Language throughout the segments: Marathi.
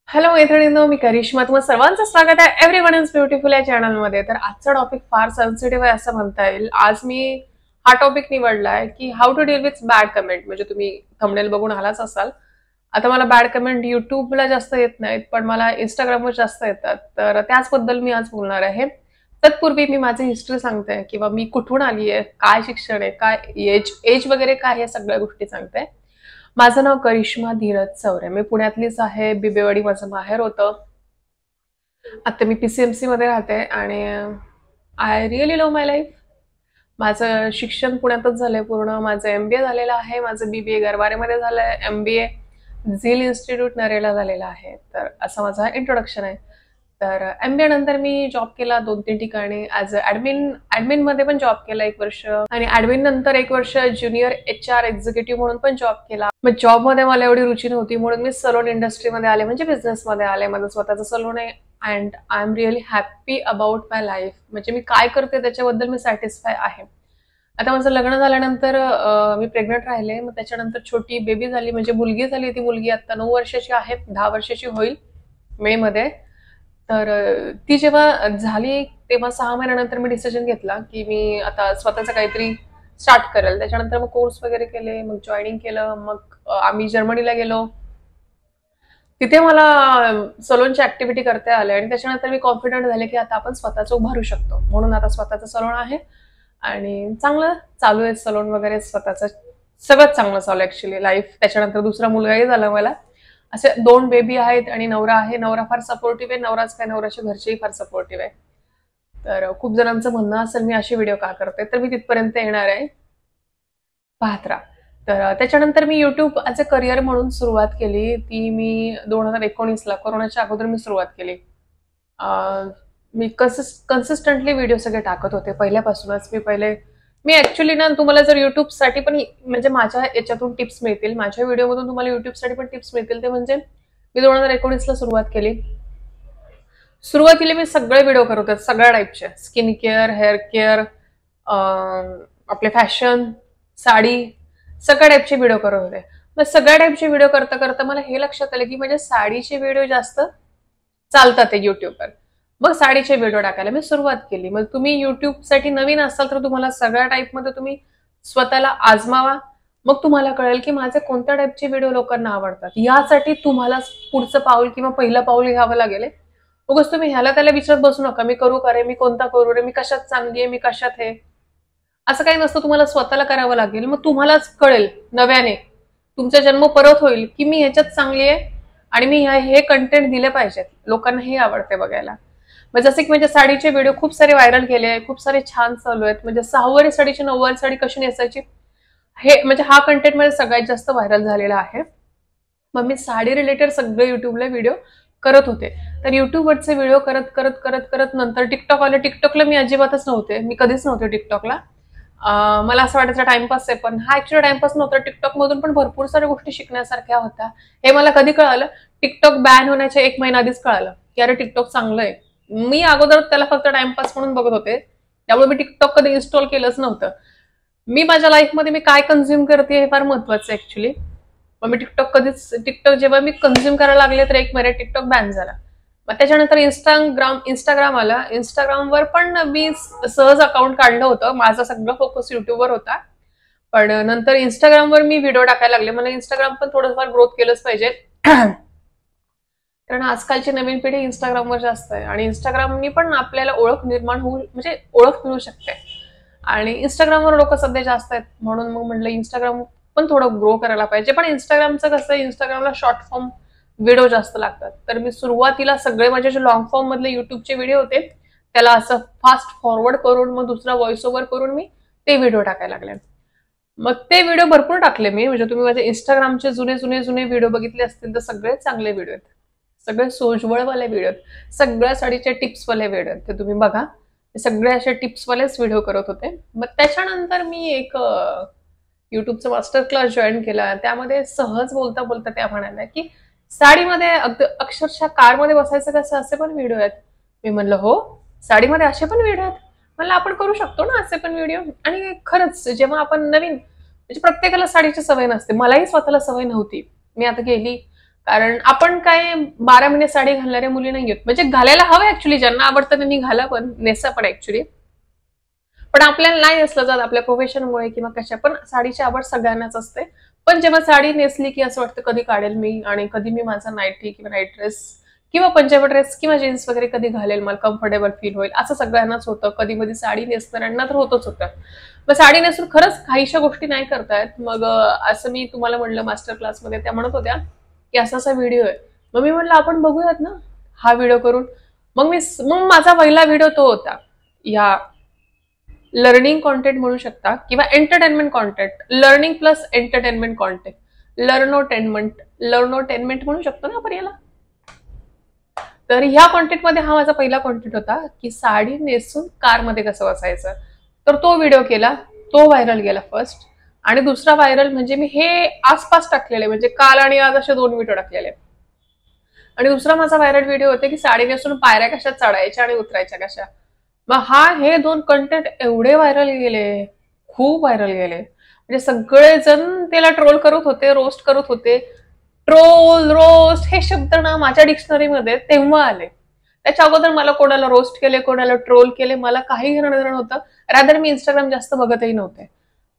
हॅलो मैत्रिणींनो, मी करिश्मा. तुम्हा सर्वांचं स्वागत आहे एव्हरीवन इज ब्युटिफुल या चॅनलमध्ये. तर आजचा टॉपिक फार सेन्सिटिव्ह आहे असं म्हणता येईल. आज मी हा टॉपिक निवडलाय की how to deal with bad comment. म्हणजे तुम्ही थंबनेल बघून आलाच असाल. आता मला बॅड कमेंट युट्यूबला जास्त येत नाहीत, पण मला इंस्टाग्रामवर जास्त येतात. तर त्याचबद्दल मी आज बोलणार आहे. तत्पूर्वी मी माझी हिस्ट्री सांगते किंवा मी कुठून आली आहे, काय शिक्षण आहे, काय एज एज वगैरे काय, हे सगळ्या गोष्टी सांगते. माझं नाव करिश्मा धीरज चौरे. मी पुण्यातलीच आहे. बिबेवाडी माझं माहेर होतं. आता मी पीसीएमसी मध्ये राहते आणि I really love my life. माझं शिक्षण पुण्यातच झालंय पूर्ण. माझं एमबीए झालेलं आहे. माझं बीबीए गरवारेमध्ये झालंय. एमबीए झील इन्स्टिट्यूट नरेला झालेला आहे. तर असं माझं इंट्रोडक्शन आहे. तर एमबीए नंतर मी जॉब केला 2-3 ठिकाणी. ऍज अ ऍडमिन मध्ये पण जॉब केला 1 वर्ष, आणि ऍडमिन नंतर 1 वर्ष ज्युनियर HR एक्झिक्युटिव्ह म्हणून पण जॉब केला. मग जॉब मध्ये मला एवढी रुची नव्हती, म्हणून मी सलोन इंडस्ट्रीमध्ये आले, म्हणजे बिझनेस मध्ये आले. माझं स्वतःचं सलोन आहे and I am really happy about my life. म्हणजे मी काय करते त्याच्याबद्दल मी सॅटिस्फाय आहे. आता माझं लग्न झाल्यानंतर मी प्रेग्नंट राहिले. मग त्याच्यानंतर छोटी बेबी झाली, म्हणजे मुलगी झाली. ती मुलगी आता 9 वर्षाची आहे. 10 वर्षाची होईल मे मध्ये. तर ती जेव्हा झाली तेव्हा 6 महिन्यानंतर मी डिसिजन घेतला की मी आता स्वतःचं काहीतरी स्टार्ट करेल. त्याच्यानंतर मग कोर्स वगैरे केले, मग जॉईनिंग केलं. मग आम्ही जर्मनीला गेलो. तिथे मला सलोनची ऍक्टिव्हिटी करता आले आणि त्याच्यानंतर मी कॉन्फिडंट झाले की आता आपण स्वतःचं उभारू शकतो. म्हणून आता स्वतःचं सलोन आहे आणि चांगलं चालू आहे सलोन वगैरे. स्वतःचं सगळंच चांगलं चालू आहे ऍक्च्युली लाईफ. त्याच्यानंतर दुसरा मुलगाही झाला मला. असे 2 बेबी आहेत आणि नवरा आहे. नवरा फार सपोर्टिव्ह आहे. नवराच काय, नवऱ्याच्या घरचेही फार सपोर्टिव्ह आहे. तर खूप जणांचं म्हणणं असेल मी असे व्हिडिओ का करते, तर मी तिथपर्यंत येणार आहे, पाहत राहा. तर त्याच्यानंतर मी युट्यूब ॲज अ करिअर म्हणून सुरुवात केली. ती मी 2019ला कोरोनाच्या अगोदर मी सुरुवात केली. मी कन्सिस्टंटली व्हिडिओ सगळे टाकत होते पहिल्यापासूनच. मी ऍक्च्युली ना, तुम्हाला जर युट्यूबसाठी पण म्हणजे माझ्या याच्यातून टिप्स मिळतील, माझ्या व्हिडिओमधून तुम्हाला युट्यूबसाठी पण टिप्स मिळतील. ते म्हणजे मी 2019ला सुरुवात केली. सुरुवातीला मी सगळे व्हिडिओ करत होते, सगळ्या टाईपचे. स्किन केअर, हेअर केअर, आपले फॅशन, साडी, सगळ्या टाईपचे व्हिडिओ करत होते. मग सगळ्या टाईपचे व्हिडिओ करता करता मला हे लक्षात आलं की म्हणजे साडीचे व्हिडिओ जास्त चालतात ते युट्यूबवर. मग साडीचे व्हिडिओ टाकायला मी सुरुवात केली. मग तुम्ही युट्यूबसाठी नवीन असाल तर तुम्हाला सगळ्या टाईपमध्ये तुम्ही स्वतःला आजमावा. मग तुम्हाला कळेल की माझे कोणत्या टाईपचे व्हिडिओ लोकांना आवडतात. यासाठी तुम्हाला पुढचं पाऊल किंवा पहिलं पाऊल घ्यावं लागेल. उगाच तुम्ही ह्याला त्याला विचारत बसू नका, मी करू का रे, मी कोणता करू रे, मी कशात चांगली आहे, मी कशात आहे. असं काही नसतं. तुम्हाला स्वतःला करावं लागेल. मग तुम्हालाच कळेल नव्याने, तुमचा जन्म परत होईल की मी ह्याच्यात चांगली आहे आणि मी हे कंटेंट दिले पाहिजेत, लोकांना हे आवडते बघायला. मग जसे की म्हणजे साडीचे व्हिडिओ खूप सारे व्हायरल केले, खूप सारे छान चालू आहेत. म्हणजे 6वारी साडीची 9वारी साडी कशी नेसायची, हे म्हणजे हा कंटेंट मध्ये सगळ्यात जास्त व्हायरल झालेला आहे. मग मी साडी रिलेटेड सगळे युट्यूबला व्हिडिओ करत होते. तर युट्यूबवरचे व्हिडिओ करत करत करत करत नंतर टिकटॉक आलं. टिकटॉकला मी अजिबातच नव्हते, मी कधीच नव्हते टिकटॉकला. मला असं वाटायचं टाइमपास आहे, पण हा ऍक्च्युअली टाइमपास नव्हता. टिकटॉक मधून पण भरपूर साऱ्या गोष्टी शिकण्यासारख्या होत्या. हे मला कधी कळालं, टिकटॉक बॅन होण्याच्या 1 महिना आधीच कळालं की अरे टिकटॉक चांगलं आहे. मी अगोदर त्याला फक्त टाइमपास म्हणून बघत होते, त्यामुळे मी टिकटॉक कधी इन्स्टॉल केलंच नव्हतं. मी माझ्या लाईफमध्ये मी काय कन्झ्युम करते हे फार महत्वाचं आहे ऍक्च्युली. मग मी टिकटॉक जेव्हा मी कन्झ्युम करायला लागले तर 1 महिन्यात टिकटॉक बॅन झाला. मग त्याच्यानंतर इंस्टाग्राम आला. इंस्टाग्रामवर पण मी सहज अकाउंट काढलं होतं. माझा सगळं फोकस युट्यूबवर होता. पण नंतर इंस्टाग्रामवर मी व्हिडिओ टाकायला लागले. मला इंस्टाग्राम पण थोडंफार ग्रोथ केलंच पाहिजे. कारण आजकालची नवीन पिढी इंस्टाग्रामवर जास्त आहे आणि इंस्टाग्रामनी पण आपल्याला ओळख निर्माण होऊ, म्हणजे ओळख मिळू शकते. आणि इंस्टाग्रामवर लोक सध्या जास्त आहेत, म्हणून मग म्हटलं इंस्टाग्राम पण थोडं ग्रो करायला पाहिजे. पण इंस्टाग्रामचं कसं आहे, इंस्टाग्रामला शॉर्ट फॉर्म व्हिडिओ जास्त लागतात. तर मी सुरुवातीला सगळे माझे जे लॉंग फॉर्म मधले युट्यूबचे व्हिडिओ होते त्याला असं फास्ट फॉरवर्ड करून मग दुसरा व्हॉइस ओव्हर करून मी ते व्हिडिओ टाकायला लागले. मग ते व्हिडिओ भरपूर टाकले मी. म्हणजे तुम्ही माझे इंस्टाग्रामचे जुने जुने जुने व्हिडिओ बघितले असतील तर सगळे चांगले व्हिडिओ आहेत, सगळे सोजवळवाले व्हिडिओ आहेत, सगळ्या साडीचे टिप्सवाले व्हिडिओ आहेत. ते तुम्ही बघा, सगळे असे टिप्सवालेच व्हिडिओ करत होते. मग त्याच्यानंतर मी एक युट्यूबचा मास्टर क्लास जॉईन केला. त्यामध्ये सहज बोलता बोलता त्या म्हणाल्या की साडीमध्ये अक्षरशः कारमध्ये बसायचं कसं, असे पण व्हिडिओ आहेत. मी म्हणलं हो, साडीमध्ये असे पण व्हिडिओ आहेत. म्हणलं आपण करू शकतो ना असे पण व्हिडिओ. आणि खरंच जेव्हा आपण नवीन, म्हणजे प्रत्येकाला साडीची सवय नसते, मलाही स्वतःला सवय नव्हती. मी आता गेली कारण आपण काय 12 महिने साडी घालणाऱ्या मुली नाही आहेत. म्हणजे घालायला हवं ऍक्च्युली, ज्यांना आवडतं त्यांनी घाला, पण नेसा पण ऍक्च्युली. पण आपल्याला नाही असलं जात आपल्या प्रोफेशनमुळे किंवा कशा, पण साडीची आवड सगळ्यांनाच असते. पण जेव्हा साडी नेसली की असं वाटतं कधी काढेल मी, आणि कधी मी माझा नाईटी किंवा नाईट ड्रेस किंवा पंजाबी ड्रेस किंवा जीन्स वगैरे कधी घालेल, मला कम्फर्टेबल फील होईल, असं सगळ्यांनाच होतं. कधी कधी साडी नेसणाऱ्यांना तर होतच होतं. मग साडी नेसून खरंच काहीशा गोष्टी नाही करतायत. मग असं मी तुम्हाला म्हणलं मास्टर क्लासमध्ये, त्या म्हणत होत्या की असा असा व्हिडिओ आहे. मग मी म्हटलं आपण बघूयात ना हा व्हिडिओ करून. मग माझा पहिला व्हिडिओ तो होता, या लर्निंग कॉन्टेंट म्हणू शकता किंवा entertainment content, learning plus entertainment content, learnotainment म्हणू शकतो ना आपण याला. तर ह्या कॉन्टेंटमध्ये हा माझा पहिला कॉन्टेंट होता की साडी नेसून कारमध्ये कसं बसायचं. तर तो व्हिडिओ केला, तो व्हायरल गेला फर्स्ट. आणि दुसरा व्हायरल म्हणजे मी हे आसपास टाकलेले, म्हणजे काल आणि आज असे 2 व्हिडिओ टाकलेले. आणि दुसरा माझा व्हायरल व्हिडिओ होते की साडी नेसून पायऱ्या कशा चढायच्या आणि उतरायच्या कशा. मग हे 2 कंटेंट एवढे व्हायरल गेले, खूप व्हायरल गेले. म्हणजे सगळेजण त्याला ट्रोल करत होते, रोस्ट करत होते. ट्रोल, रोस्ट हे शब्द ना माझ्या डिक्शनरीमध्ये तेव्हा आले. त्याच्या अगोदर मला कोणाला रोस्ट केले, कोणाला ट्रोल केले, मला काही घेणं देणं नव्हतं. रादर मी इंस्टाग्राम जास्त बघतही नव्हते.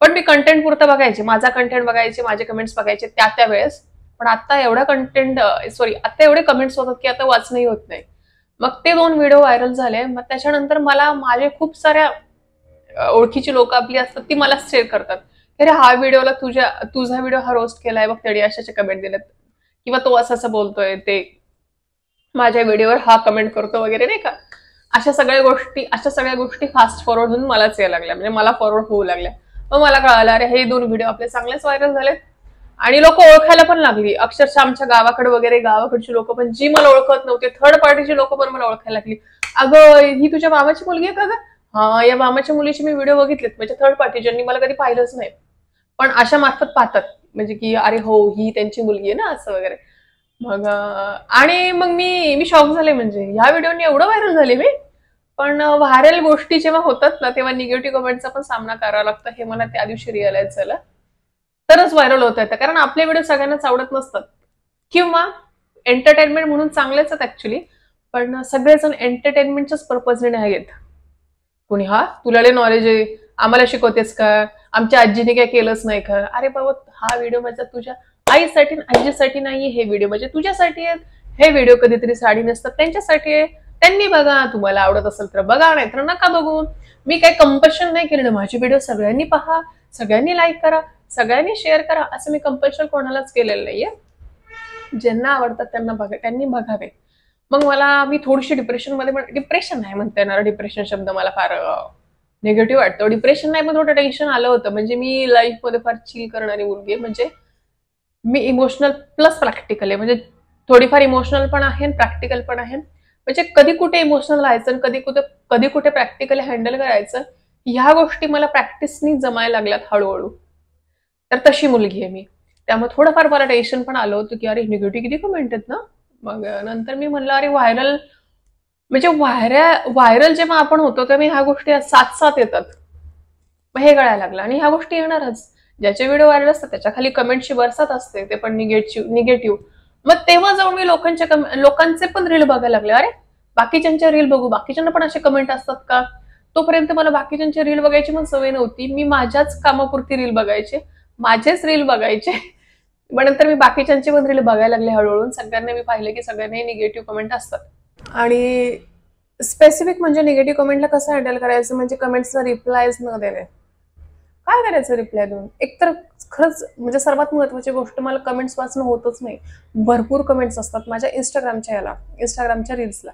पण मी कंटेंट पुरतं बघायचे, माझा कंटेंट बघायचे, माझे कमेंट्स बघायचे त्या वेळेस. पण आता आता एवढे कमेंट्स होतात की आता वाचणंही होत नाही. मग ते 2 व्हिडिओ व्हायरल झाले. मग त्याच्यानंतर मला माझे खूप साऱ्या ओळखीची लोक आपली असतात ती मला शेअर करतात, अरे हा व्हिडिओला तुझा व्हिडिओ हा रोस्ट केलाय बघ, त्याने अशाचे कमेंट दिलेत, किंवा तो असं असं बोलतोय, ते माझ्या व्हिडिओवर हा कमेंट करतो वगैरे, नाही का. अशा सगळ्या गोष्टी फास्ट फॉरवर्ड होऊन मलाच यायला लागल्या, म्हणजे मला फॉरवर्ड होऊ लागल्या. मग मला कळालं अरे हे 2 व्हिडिओ आपले चांगलेच व्हायरल झालेत. आणि लोक ओळखायला पण लागली. अक्षरशः आमच्या गावाकडे वगैरे, गावाकडची लोक पण जी मला ओळखत नव्हते, थर्ड पार्टीची लोक पण मला ओळखायला लागली. अगं ही तुझ्या मामाची मुलगी आहे का ग? हा, या मामाच्या मुलीचे मी व्हिडिओ बघितलेत, म्हणजे थर्ड पार्टी ज्यांनी मला कधी पाहिलंच नाही, पण अशा मार्फत पाहतात, म्हणजे की अरे हो ही त्यांची मुलगी आहे ना, असं वगैरे. मग आणि मग मी शॉक झाले, म्हणजे ह्या व्हिडिओनी एवढं व्हायरल झाले मी. पण व्हायरल गोष्टी जेव्हा होतात ना तेव्हा निगेटिव्ह कमेंटचा पण सामना करावा लागतो, हे मला त्या दिवशी रिअलाइज झालं. तरच व्हायरल होत येतं, कारण आपले व्हिडिओ सगळ्यांनाच आवडत नसतात, किंवा एंटरटेनमेंट म्हणून चांगलेच आहेत ऍक्च्युली, पण सगळेजण एंटरटेनमेंटच्याच पर्पजने नाही घेत. कुणी हा तुला लय नॉलेज आहे, आम्हाला शिकवतेस का, आमच्या आजीने काय केलंच नाही का. अरे बाबा, हा व्हिडिओ माझा तुझ्या आईसाठी आजीसाठी नाहीये, हे व्हिडिओ म्हणजे तुझ्यासाठी आहेत. हे व्हिडिओ कधीतरी साडी नसतात त्यांच्यासाठी आहे, त्यांनी बघा, तुम्हाला आवडत असेल तर बघा, नाहीतर नका बघू. मी काही कंपल्शन नाही केलं, माझे व्हिडिओ सगळ्यांनी पहा, सगळ्यांनी लाईक करा, सगळ्यांनी शेअर करा, असं मी कंपल्शन कोणालाच केलेलं नाहीये. ज्यांना आवडतात त्यांनी बघावे. मग मी थोडीशी डिप्रेशन नाही म्हणता येणार, डिप्रेशन शब्द मला फार निगेटिव्ह वाटतो. डिप्रेशन नाही, पण थोडं टेन्शन आलं होतं. म्हणजे मी लाईफमध्ये फार चिल करणारी मुलगी आहे. म्हणजे मी इमोशनल प्लस प्रॅक्टिकल आहे, म्हणजे थोडीफार इमोशनल पण आहे, प्रॅक्टिकल पण आहे. म्हणजे कधी कुठे इमोशनल राहायचं आणि कधी कुठे प्रॅक्टिकली हँडल करायचं, ह्या गोष्टी मला प्रॅक्टिसनी जमायला लागल्यात हळूहळू. तर तशी मुलगी आहे मी. त्यामुळे थोडंफार मला टेन्शन पण आलं होतं की अरे निगेटिव्ह किती कमेंट आहेत ना. मग नंतर मी म्हणलं अरे व्हायरल जेव्हा आपण होतो तेव्हा ह्या गोष्टी साथ येतात. मग हे कळायला लागलं, आणि ह्या गोष्टी येणारच. ज्याचे व्हिडिओ व्हायरल असतात त्याच्या खाली कमेंटची बरसात असते, ते पण निगेटिव्ह. मग तेव्हा जाऊन मी लोकांचे पण रील बघायला लागले. अरे बाकीच्यांच्या रील बघू, बाकीच्यांना पण असे कमेंट असतात का. तोपर्यंत मला बाकीच्यांची रील बघायची पण सवय नव्हती. मी माझ्याच कामापुरती रील बघायचे, माझेच रील बघायचे. पण नंतर मी बाकीच्यांची पण रील बघायला लागले हळूहळू. सगळ्यांना मी पाहिलं की सगळ्यांना निगेटिव्ह कमेंट असतात. आणि स्पेसिफिक म्हणजे निगेटिव्ह कमेंटला कसं हँडल करायचं, म्हणजे कमेंट्सला रिप्लायच न देणे. काय करायचं रिप्लाय देऊन. एकतर खरंच म्हणजे सर्वात महत्वाची गोष्ट, मला कमेंट्स वाचणं होतच नाही. भरपूर कमेंट्स असतात माझ्या इंस्टाग्रामच्या रील्सला,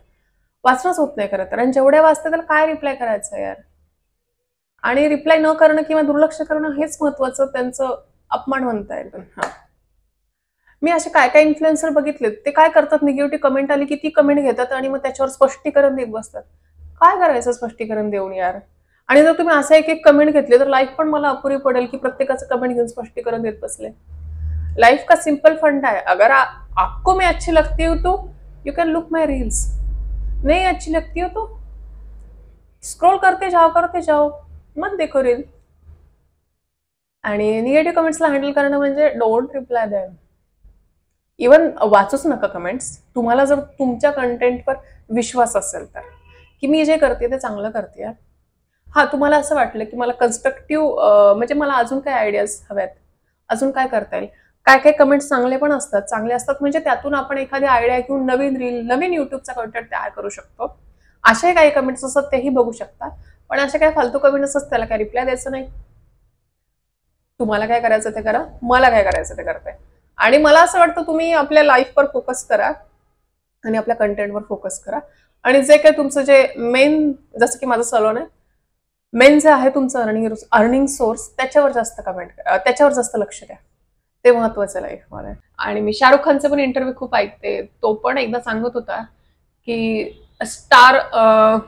वाचणंच होत नाही खरं तर. आणि जेवढ्या वाचते त्याला काय रिप्लाय करायचं यार. आणि रिप्लाय न करणं किंवा दुर्लक्ष करणं हेच महत्वाचं, त्यांचं अपमान म्हणता येईल. हा, मी असे काय इन्फ्लुएन्सर बघितलेत, ते काय करतात, निगेटिव्ह कमेंट आली की ती कमेंट घेतात आणि मग त्याच्यावर स्पष्टीकरण देत बसतात. काय करायचं स्पष्टीकरण देऊन यार. आणि जर तुम्ही असं एक कमेंट घेतले तर लाईफ पण मला अपुरी पडेल की प्रत्येकाचं कमेंट घेऊन स्पष्टीकरण देत बसले. लाइफ का सिंपल फंडा है, अगर आपको मैं अच्छी लगती हूँ तो यू कैन लुक माई रील्स, नहीं अच्छी लगती हो तो स्क्रोल करते जाओ, मत देखो रील. आणि निगेटिव्ह कमेंट्सला हँडल करणं म्हणजे डोंट रिप्लाय देम. इवन वाचूच नका कमेंट्स. तुम्हाला जर तुमच्या कंटेंटवर विश्वास असेल तर, की मी जे करते ते चांगलं करते, हा तुम्हाला असं वाटलं की मला कन्स्ट्रक्टिव्ह म्हणजे मला अजून काय आयडियाज हव्यात, अजून काय करता येईल, काय काय कमेंट्स चांगले पण असतात, चांगले असतात म्हणजे त्यातून आपण एखादी आयडिया घेऊन नवीन रील, नवीन युट्यूबचा कंटेंट तयार करू शकतो. असे काही कमेंट्स असतात तेही बघू शकता. पण असे काही फालतू कमेंट्स असतात त्याला काय रिप्लाय द्यायचं नाही. तुम्हाला काय करायचं ते करा, मला काय करायचं ते करते. आणि मला असं वाटतं तुम्ही आपल्या लाईफवर फोकस करा आणि आपल्या कंटेंटवर फोकस करा. आणि जे काही तुमचं जे मेन, जसं की माझं सलोन आहे, मेन जे आहे तुमचं अर्निंग सोर्स, त्याच्यावर जास्त त्याच्यावर जास्त लक्ष द्या. ते महत्वाचं लाईफमध्ये. आणि मी शाहरुख खानचे पण इंटरव्ह्यू खूप ऐकते. तो पण एकदा सांगत होता की स्टार,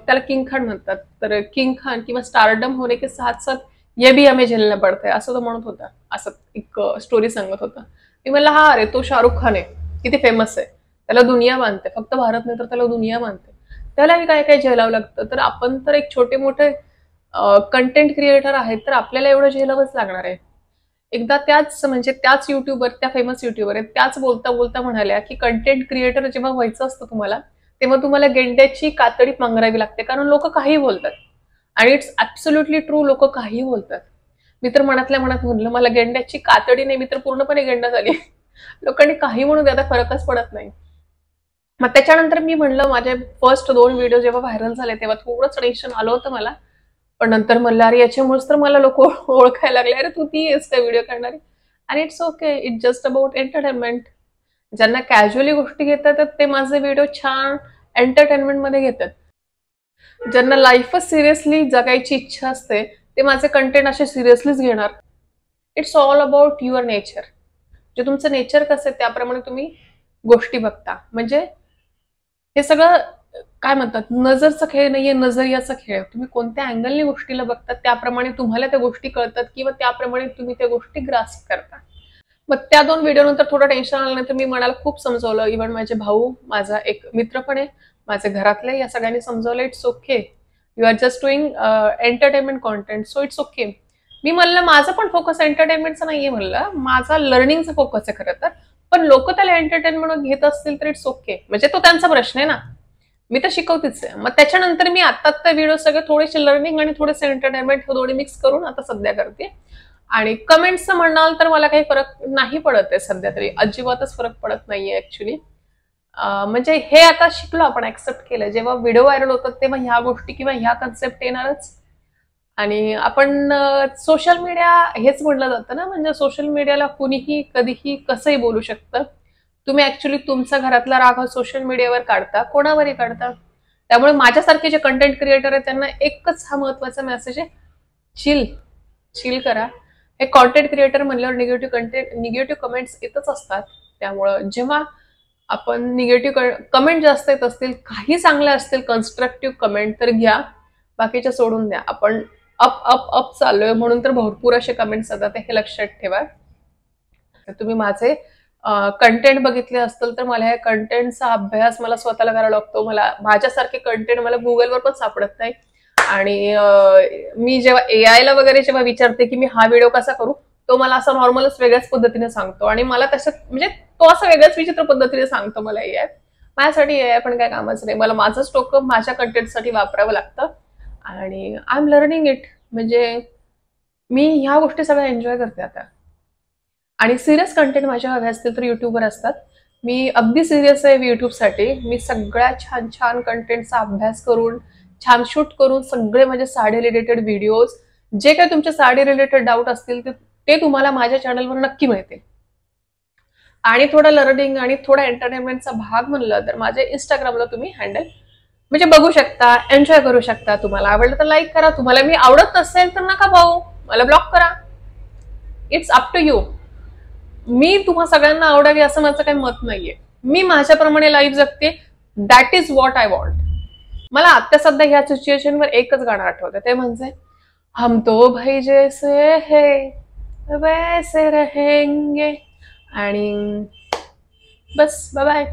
त्याला किंग खान म्हणतात, तर किंग खान किंवा स्टारडम होने के साथ साथ ये भी हमें झेलना पडतंय, असं तो म्हणत होता. असं एक स्टोरी सांगत होता. मी म्हणलं हा अरे तो शाहरुख खान आहे, किती फेमस आहे, त्याला दुनिया मानते, फक्त भारत नाही तर त्याला दुनिया मानते, त्यालाही काय काय झेलावं लागतं. तर आपण तर एक छोटे मोठे कंटेंट क्रिएटर आहेत, तर आपल्याला एवढं झेलावंच लागणार आहे. एकदा त्याच युट्यूबर, त्या फेमस युट्यूबर आहेत, त्याच बोलता बोलता म्हणाल्या की कंटेंट क्रिएटर जेव्हा व्हायचं असतं तुम्हाला, तेव्हा तुम्हाला गेंड्याची कातडी पांघरावी लागते, कारण लोक काही बोलतात. आणि इट्स ऍब्सोल्युटली ट्रू, लोक काही बोलतात. मी तर मनातल्या मनात म्हणलं मला गेंड्याची कातडी नाही, मी तर पूर्णपणे गेंडा झाली. लोकांनी काही म्हणून द्या, फरकच पडत नाही. मग त्याच्यानंतर मी म्हणलं, माझे फर्स्ट 2 व्हिडिओ जेव्हा व्हायरल झाले तेव्हा थोडंच टेन्शन आलं होतं मला. पण नंतर म्हणलं अरे याच्यामुळेच तर मला लोक ओळखायला लागले, अरे तू ती आहेस का व्हिडिओ करणारी. आणि it's okay, it's just about entertainment. ज्यांना कॅज्युअली गोष्टी घेतात ते माझे व्हिडिओ छान एंटरटेनमेंट मध्ये घेतात. ज्यांना लाईफच सिरियसली जगायची इच्छा असते ते माझे कंटेंट असे सिरियसलीच घेणार. It's all about your nature. जे तुमचं नेचर कसं आहे त्याप्रमाणे तुम्ही गोष्टी बघता. म्हणजे हे सगळं काय म्हणतात, नजरचा खेळ नाहीये, नजरियाचा खेळ. तुम्ही कोणत्या अँगलने गोष्टीला बघतात त्याप्रमाणे तुम्हाला त्या गोष्टी कळतात किंवा त्याप्रमाणे तुम्ही त्या गोष्टी ग्रास्प करता. मग त्या 2 व्हिडिओ नंतर थोडं टेन्शन आलं नाही तर मी मनाला खूप समजवलं. इव्हन माझे भाऊ, माझा एक मित्र पण आहे, माझे घरातले, या सगळ्यांनी समजवलं it's okay, you are just doing entertainment content, so it's okay. मी म्हणलं माझं पण फोकस एंटरटेनमेंटचा नाहीये, म्हणलं माझा लर्निंगचा फोकस आहे खरं तर. पण लोक त्याला एंटरटेनमेंट घेत असतील तर इट्स ओके, म्हणजे तो त्यांचा प्रश्न आहे ना, मी तर शिकवतेच आहे. मग त्याच्यानंतर मी आता व्हिडिओ सगळे थोडेसे लर्निंग आणि थोडेसे एंटरटेनमेंट दोन्ही मिक्स करून आता सध्या करते. आणि कमेंट्सचं म्हणाल तर मला काही फरक नाही पडत आहे सध्या तरी, अजिबातच फरक पडत नाहीये ऍक्च्युली. म्हणजे हे आता शिकलो आपण, ऍक्सेप्ट केलं. जेव्हा व्हिडिओ व्हायरल होतात तेव्हा ह्या गोष्टी किंवा ह्या कन्सेप्ट येणारच. आणि आपण सोशल मीडिया हेच म्हटलं जातं ना, म्हणजे सोशल मीडियाला कुणीही कधीही कसंही बोलू शकतं. तुम्ही ऍक्च्युली तुमचा घरातला राग सोशल मीडियावर काढता, कोणावरही काढता. त्यामुळे माझ्यासारखे जे कंटेंट क्रिएटर आहेत त्यांना एकच हा महत्वाचा मेसेज आहे, चिल करा. हे कॉन्टेंट क्रिएटर म्हणल्यावर निगेटिव्ह कमेंट्स येतच असतात. त्यामुळं जेव्हा आपण निगेटिव्ह कमेंट जास्त येत असतील, काही चांगल्या असतील कन्स्ट्रक्टिव्ह कमेंट तर घ्या, बाकीच्या सोडून द्या. आपण अप अप अप चाललोय म्हणून तर भरपूर असे कमेंट्स येतात, हे लक्षात ठेवा. तुम्ही माझे कंटेंट बघितले असतील तर मला ह्या कंटेंटचा अभ्यास मला स्वतःला करावा लागतो. मला माझ्यासारखे कंटेंट मला गुगलवर पण सापडत नाही. आणि मी जेव्हा AI ला वगैरे जेव्हा विचारते की मी हा व्हिडिओ कसा करू, तो मला असं नॉर्मलच वेगळ्याच पद्धतीने सांगतो. आणि मला तसं म्हणजे तो असं वेगळ्याच विचित्र पद्धतीने सांगतो मला AI. माझ्यासाठी AI पण काय कामाचं नाही. मला माझंच डोकं माझ्या कंटेंटसाठी वापरावं लागतं. आणि आय एम लर्निंग इट. म्हणजे मी ह्या गोष्टी सगळ्या एन्जॉय करते आता. आणि सिरियस कंटेंट माझ्या हवे असतील तर युट्यूबवर असतात. मी अगदी सिरियस आहे युट्यूबसाठी. मी सगळ्या छान छान कंटेंटचा अभ्यास करून, छान शूट करून, सगळे माझे साडी रिलेटेड व्हिडिओज, जे काही तुमचे साडी रिलेटेड डाऊट असतील ते तुम्हाला माझ्या चॅनलवर नक्की मिळतील. आणि थोडं लर्निंग आणि थोडा एंटरटेनमेंटचा भाग म्हणलं तर माझ्या इंस्टाग्रामला तुम्ही हँडल म्हणजे बघू शकता, एन्जॉय करू शकता. तुम्हाला आवडलं तर लाईक करा, तुम्हाला मी आवडत नसेल तर नका भाऊ, मला ब्लॉक करा. It's up to you. मी तुम्हा सगळ्यांना आवडावी असं माझं काही मत नाहीये. मी माझ्याप्रमाणे लाईफ जगते, that is what I want. मला आता सध्या ह्या सिच्युएशनवर एकच गाणं आठवतं, ते म्हणजे हम तो भाई जैसे है वैसे रहेंगे. आणि बस, बाय बाय.